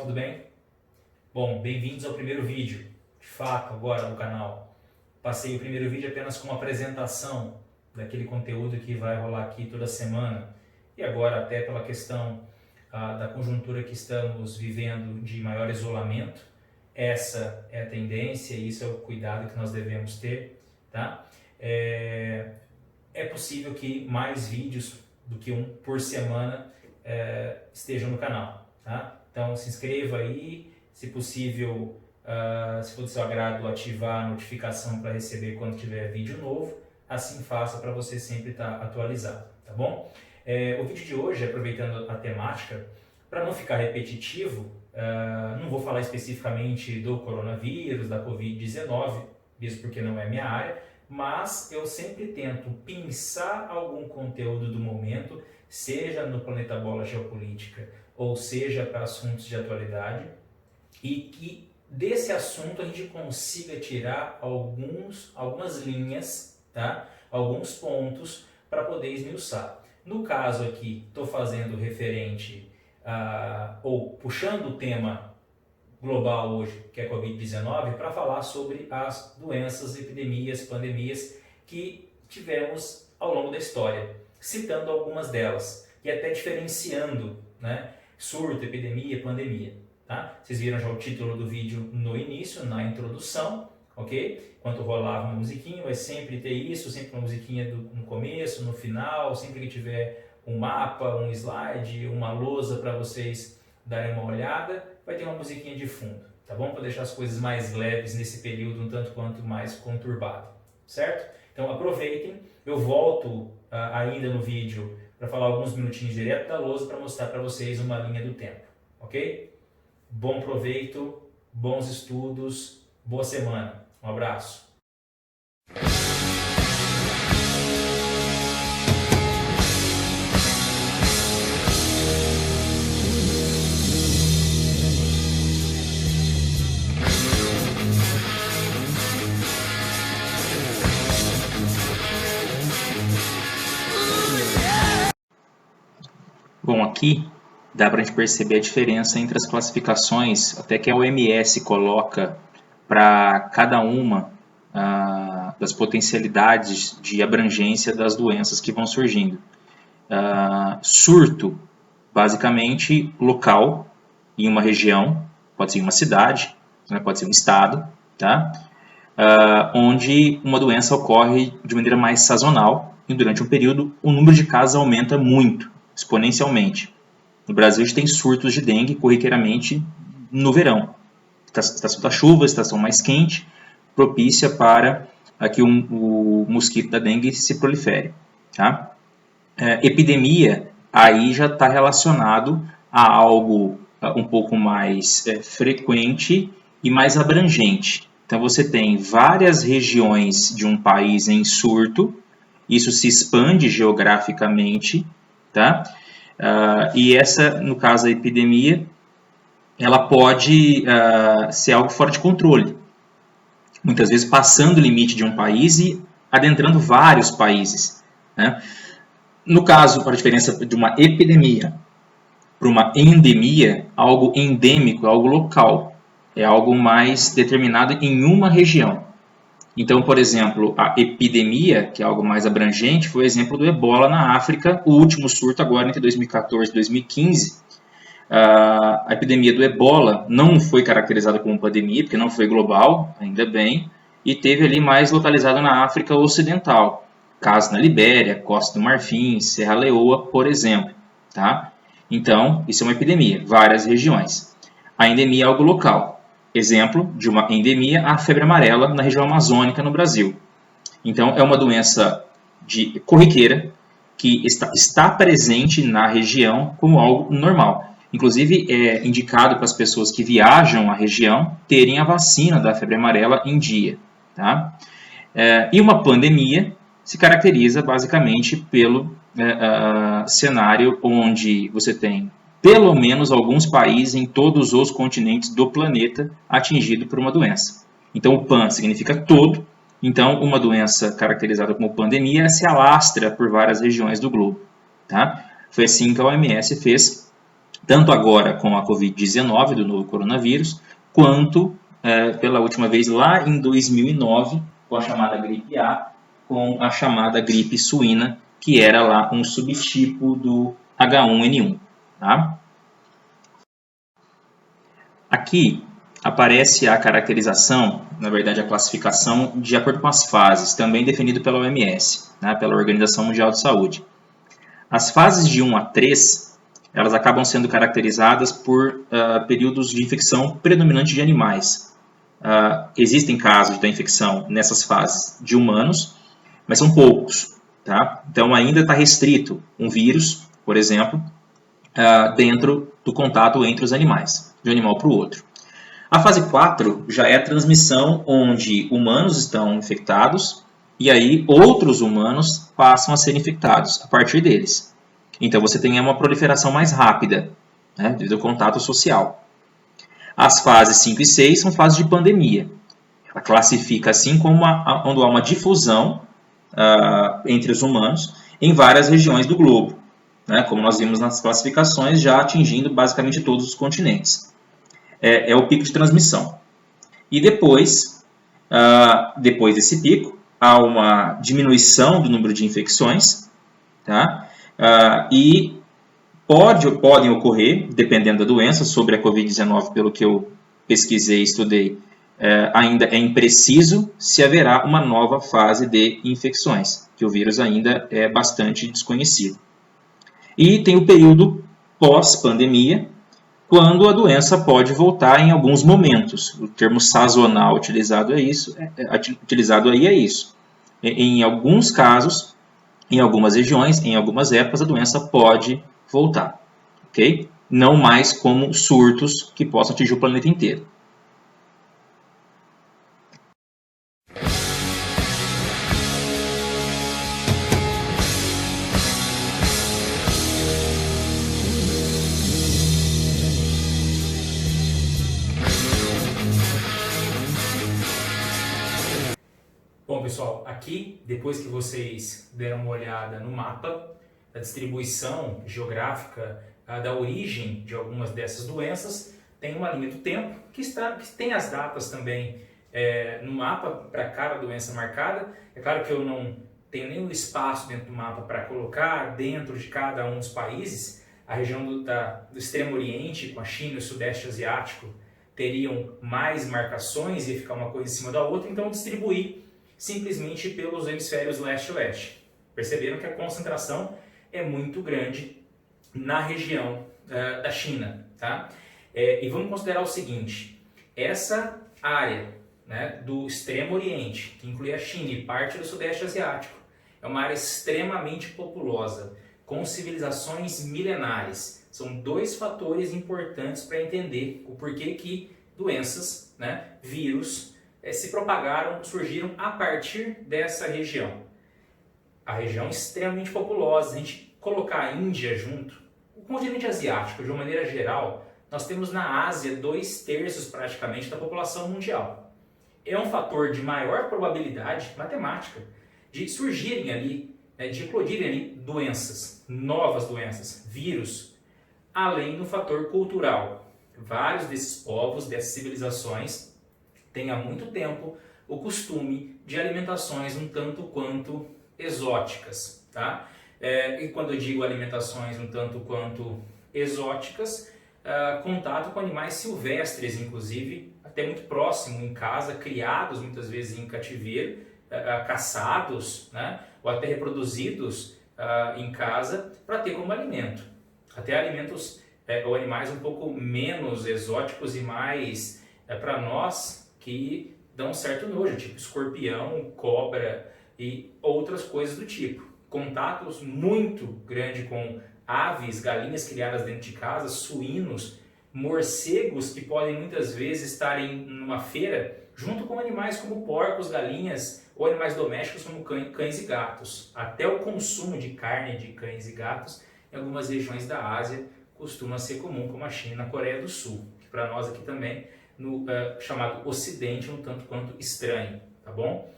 tudo bem? Bom, bem-vindos ao primeiro vídeo, de fato, agora no canal. Passei o primeiro vídeo apenas com uma apresentação daquele conteúdo que vai rolar aqui toda semana. E agora até pela questão da conjuntura que estamos vivendo de maior isolamento, essa é a tendência e isso é o cuidado que nós devemos ter, tá? É possível que mais vídeos do que um por semana estejam no canal, tá? Então se inscreva aí, se possível, se for do seu agrado, ativar a notificação para receber quando tiver vídeo novo, assim faça para você sempre estar atualizado, tá bom? O vídeo de hoje, aproveitando a temática, para não ficar repetitivo, não vou falar especificamente do coronavírus, da Covid-19, mesmo porque não é minha área, mas eu sempre tento pensar algum conteúdo do momento, seja no Planeta Bola Geopolítica, ou seja para assuntos de atualidade, e que desse assunto a gente consiga tirar algumas linhas, tá? Alguns pontos para poder esmiuçar. No caso aqui, estou fazendo referente ou puxando o tema global hoje, que é a Covid-19, para falar sobre as doenças, epidemias, pandemias que tivemos ao longo da história, citando algumas delas e até diferenciando, né? Surto, epidemia, pandemia. Tá? Vocês viram já o título do vídeo no início, na introdução, ok? Enquanto rolava uma musiquinha, vai sempre ter isso, sempre uma musiquinha no começo, no final, sempre que tiver um mapa, um slide, uma lousa para vocês darem uma olhada, vai ter uma musiquinha de fundo, tá bom? Para deixar as coisas mais leves nesse período um tanto quanto mais conturbado, certo? Então aproveitem, eu volto ainda no vídeo para falar alguns minutinhos direto da lousa para mostrar para vocês uma linha do tempo, ok? Bom proveito, bons estudos, boa semana. Um abraço. Bom, aqui dá para a gente perceber a diferença entre as classificações, até que a OMS coloca para cada uma das potencialidades de abrangência das doenças que vão surgindo. Surto, basicamente local, em uma região, pode ser uma cidade, né, pode ser um estado, tá? Onde uma doença ocorre de maneira mais sazonal e durante um período o número de casos aumenta muito, exponencialmente. No Brasil, a gente tem surtos de dengue corriqueiramente no verão. Estação da chuva, estação mais quente, propícia para que o mosquito da dengue se prolifere. Tá? Epidemia, aí já está relacionado a algo um pouco mais frequente e mais abrangente. Então, você tem várias regiões de um país em surto, isso se expande geograficamente, tá? E essa, no caso da epidemia, ela pode ser algo fora de controle. Muitas vezes passando o limite de um país e adentrando vários países, né? No caso, para a diferença de uma epidemia para uma endemia, algo endêmico, algo local, é algo mais determinado em uma região. Então, por exemplo, a epidemia, que é algo mais abrangente, foi o exemplo do Ebola na África, o último surto agora entre 2014 e 2015. A epidemia do Ebola não foi caracterizada como pandemia, porque não foi global, ainda bem, e teve ali mais localizado na África Ocidental. Casos na Libéria, Costa do Marfim, Serra Leoa, por exemplo. Tá? Então, isso é uma epidemia, várias regiões. A endemia é algo local. Exemplo de uma endemia, a febre amarela na região amazônica no Brasil. Então, é uma doença corriqueira que está presente na região como algo normal. Inclusive, é indicado para as pessoas que viajam à região terem a vacina da febre amarela em dia. Tá? E uma pandemia se caracteriza basicamente pelo cenário onde você tem pelo menos alguns países em todos os continentes do planeta atingidos por uma doença. Então, o pan significa todo. Então, uma doença caracterizada como pandemia se alastra por várias regiões do globo. Tá? Foi assim que a OMS fez tanto agora com a Covid-19, do novo coronavírus, quanto pela última vez lá em 2009, com a chamada gripe A, com a chamada gripe suína, que era lá um subtipo do H1N1. Tá? Aqui aparece a caracterização, na verdade a classificação, de acordo com as fases, também definido pela OMS, né, pela Organização Mundial de Saúde. As fases de 1 a 3, elas acabam sendo caracterizadas por períodos de infecção predominante de animais. Existem casos da infecção nessas fases de humanos, mas são poucos. Tá? Então ainda está restrito um vírus, por exemplo, dentro do contato entre os animais, de um animal para o outro. A fase 4 já é a transmissão onde humanos estão infectados e aí outros humanos passam a ser infectados a partir deles. Então você tem uma proliferação mais rápida, né, devido ao contato social. As fases 5 e 6 são fases de pandemia. Ela classifica assim como quando há uma difusão entre os humanos em várias regiões do globo, né, como nós vimos nas classificações, já atingindo basicamente todos os continentes. É o pico de transmissão. E depois desse pico, há uma diminuição do número de infecções, tá? E podem ocorrer, dependendo da doença, sobre a Covid-19, pelo que eu pesquisei e estudei, ainda é impreciso se haverá uma nova fase de infecções, que o vírus ainda é bastante desconhecido. E tem o período pós-pandemia, quando a doença pode voltar em alguns momentos. O termo sazonal utilizado aí é isso. Em alguns casos, em algumas regiões, em algumas épocas, a doença pode voltar. Okay? Não mais como surtos que possam atingir o planeta inteiro. Bom, pessoal, aqui, depois que vocês deram uma olhada no mapa da distribuição geográfica da origem de algumas dessas doenças, tem uma linha do tempo que tem as datas também no mapa para cada doença marcada. É claro que eu não tenho nenhum espaço dentro do mapa para colocar dentro de cada um dos países. A região do Extremo Oriente, com a China e o Sudeste Asiático, teriam mais marcações, ia ficar uma coisa em cima da outra, então eu distribuí simplesmente pelos hemisférios leste e oeste. Perceberam que a concentração é muito grande na região da China. Tá? E vamos considerar o seguinte, essa área, né, do Extremo Oriente, que inclui a China e parte do Sudeste Asiático, é uma área extremamente populosa, com civilizações milenares. São dois fatores importantes para entender o porquê que doenças, né, vírus, se propagaram, surgiram a partir dessa região. A região extremamente populosa, se a gente colocar a Índia junto, o continente asiático, de uma maneira geral, nós temos na Ásia 2/3 praticamente da população mundial. É um fator de maior probabilidade matemática de surgirem ali, de eclodirem ali doenças, novas doenças, vírus, além do fator cultural. Vários desses povos, dessas civilizações, têm há muito tempo o costume de alimentações um tanto quanto exóticas. Tá? E quando eu digo alimentações um tanto quanto exóticas, contato com animais silvestres, inclusive, até muito próximo em casa, criados muitas vezes em cativeiro, caçados, né? Ou até reproduzidos em casa para ter como alimento. Até alimentos ou animais um pouco menos exóticos e mais para nós que dão um certo nojo, tipo escorpião, cobra e outras coisas do tipo. Contatos muito grandes com aves, galinhas criadas dentro de casa, suínos, morcegos que podem muitas vezes estarem numa feira junto com animais como porcos, galinhas ou animais domésticos como cães e gatos. Até o consumo de carne de cães e gatos em algumas regiões da Ásia costuma ser comum, como a China e a Coreia do Sul, que para nós aqui também no chamado Ocidente um tanto quanto estranho, tá bom?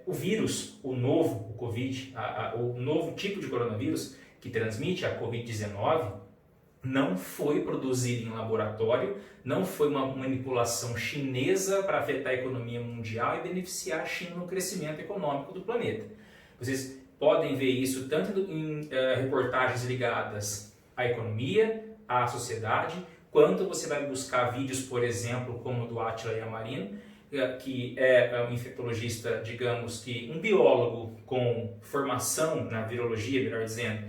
O vírus, o novo, o Covid, o novo tipo de coronavírus que transmite a Covid-19, não foi produzido em laboratório, não foi uma manipulação chinesa para afetar a economia mundial e beneficiar a China no crescimento econômico do planeta. Vocês podem ver isso tanto em reportagens ligadas à economia, à sociedade, quanto você vai buscar vídeos, por exemplo, como o do Átila Yamarino, que é um infectologista, digamos que um biólogo com formação na virologia, melhor dizendo,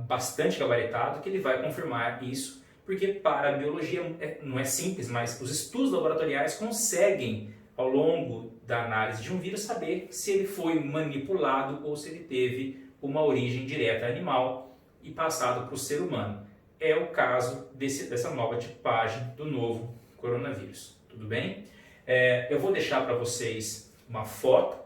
bastante gabaritado, que ele vai confirmar isso, porque para a biologia não é simples, mas os estudos laboratoriais conseguem, ao longo da análise de um vírus, saber se ele foi manipulado ou se ele teve uma origem direta animal e passado para o ser humano. É o caso dessa nova tipagem do novo coronavírus. Tudo bem? Eu vou deixar para vocês uma foto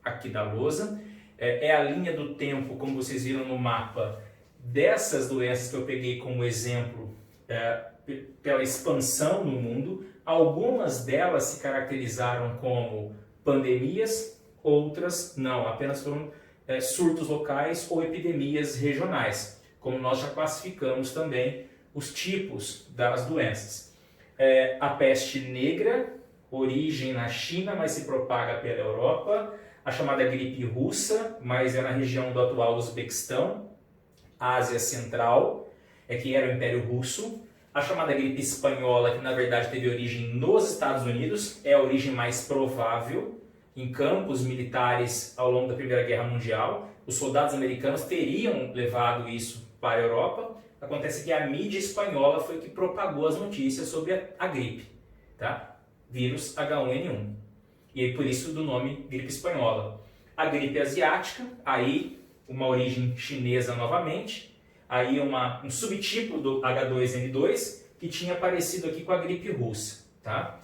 aqui da lousa. É a linha do tempo, como vocês viram no mapa, dessas doenças que eu peguei como exemplo pela expansão no mundo. Algumas delas se caracterizaram como pandemias, outras não, apenas foram surtos locais ou epidemias regionais, como nós já classificamos também os tipos das doenças. A peste negra, origem na China, mas se propaga pela Europa. A chamada gripe russa, mas é na região do atual Uzbequistão, Ásia Central, que era o Império Russo. A chamada gripe espanhola, que na verdade teve origem nos Estados Unidos, é a origem mais provável, em campos militares ao longo da Primeira Guerra Mundial. Os soldados americanos teriam levado isso para a Europa. Acontece que a mídia espanhola foi que propagou as notícias sobre a gripe, tá? Vírus H1N1. E por isso do nome gripe espanhola. A gripe asiática, aí uma origem chinesa novamente, aí um subtipo do H2N2 que tinha aparecido aqui com a gripe russa, tá?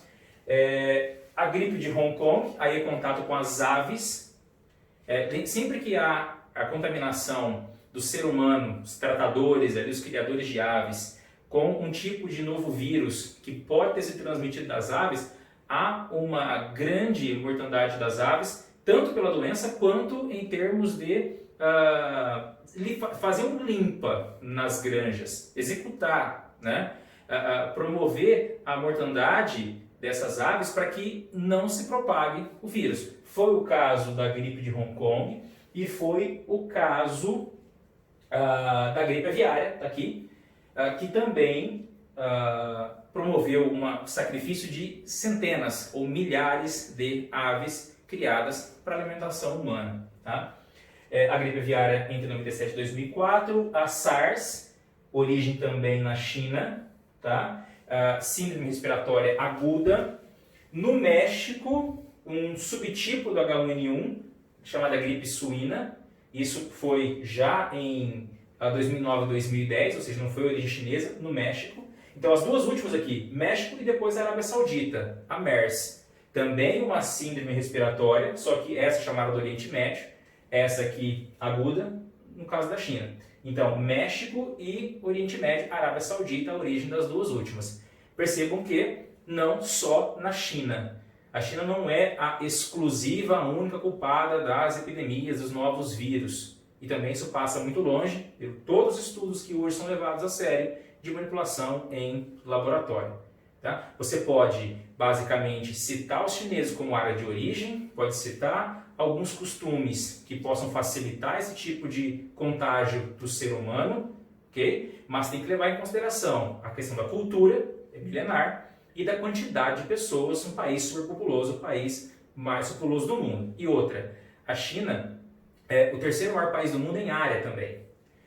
A gripe de Hong Kong, aí é contato com as aves. Sempre que há a contaminação do ser humano, os tratadores, ali, os criadores de aves, com um tipo de novo vírus que pode ter sido transmitido das aves, há uma grande mortandade das aves, tanto pela doença quanto em termos de fazer um limpa nas granjas, executar, né? Promover a mortandade dessas aves para que não se propague o vírus. Foi o caso da gripe de Hong Kong e foi o caso da gripe aviária, aqui, que também promoveu um sacrifício de centenas ou milhares de aves criadas para alimentação humana. Tá? A gripe aviária entre 97 e 2004, a SARS, origem também na China, tá? Síndrome respiratória aguda. No México, um subtipo do H1N1, chamada gripe suína. Isso foi já em 2009 e 2010, ou seja, não foi origem chinesa, no México. Então, as duas últimas aqui, México e depois a Arábia Saudita, a MERS. Também uma síndrome respiratória, só que essa chamada do Oriente Médio, essa aqui aguda, no caso da China. Então, México e Oriente Médio, Arábia Saudita, a origem das duas últimas. Percebam que não só na China. A China não é a exclusiva, a única culpada das epidemias, dos novos vírus. E também isso passa muito longe de todos os estudos que hoje são levados a sério de manipulação em laboratório. Tá? Você pode, basicamente, citar os chineses como área de origem, pode citar alguns costumes que possam facilitar esse tipo de contágio do ser humano, ok? Mas tem que levar em consideração a questão da cultura, é milenar, e da quantidade de pessoas, um país superpopuloso, o país mais populoso do mundo. E outra, a China é o terceiro maior país do mundo em área também.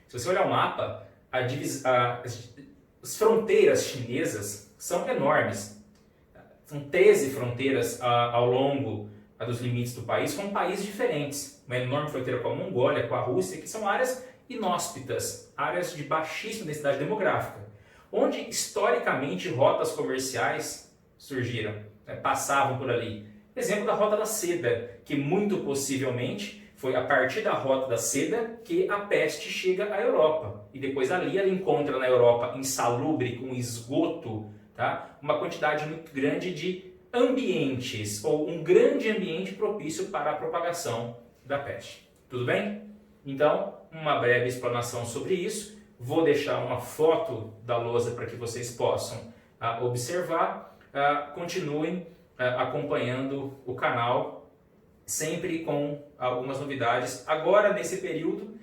Se você olhar o mapa, as fronteiras chinesas são enormes. São 13 fronteiras ao longo dos limites do país, com países diferentes. Uma enorme fronteira com a Mongólia, com a Rússia, que são áreas inóspitas, áreas de baixíssima densidade demográfica, onde historicamente rotas comerciais surgiram, né, passavam por ali. Exemplo da Rota da Seda, que muito possivelmente foi a partir da Rota da Seda que a peste chega à Europa. E depois ali ela encontra na Europa, insalubre, com esgoto, tá, uma quantidade muito grande de ambientes, ou um grande ambiente propício para a propagação da peste. Tudo bem? Então, uma breve explanação sobre isso. Vou deixar uma foto da lousa para que vocês possam observar. Continuem acompanhando o canal, sempre com algumas novidades. Agora, nesse período,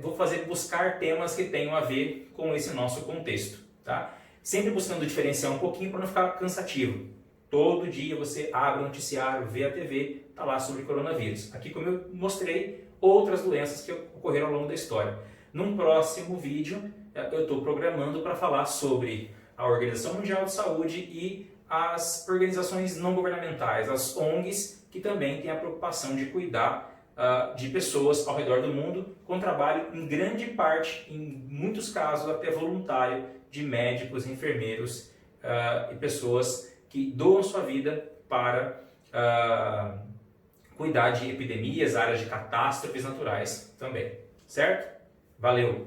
vou buscar temas que tenham a ver com esse nosso contexto, tá? Sempre buscando diferenciar um pouquinho para não ficar cansativo. Todo dia você abre o noticiário, vê a TV, está lá sobre coronavírus. Aqui, como eu mostrei, outras doenças que ocorreram ao longo da história. Num próximo vídeo, eu estou programando para falar sobre a Organização Mundial de Saúde e as organizações não governamentais, as ONGs, que também têm a preocupação de cuidar de pessoas ao redor do mundo, com trabalho em grande parte, em muitos casos até voluntário, de médicos, enfermeiros e pessoas que doam sua vida para cuidar de epidemias, áreas de catástrofes naturais também, certo? Valeu!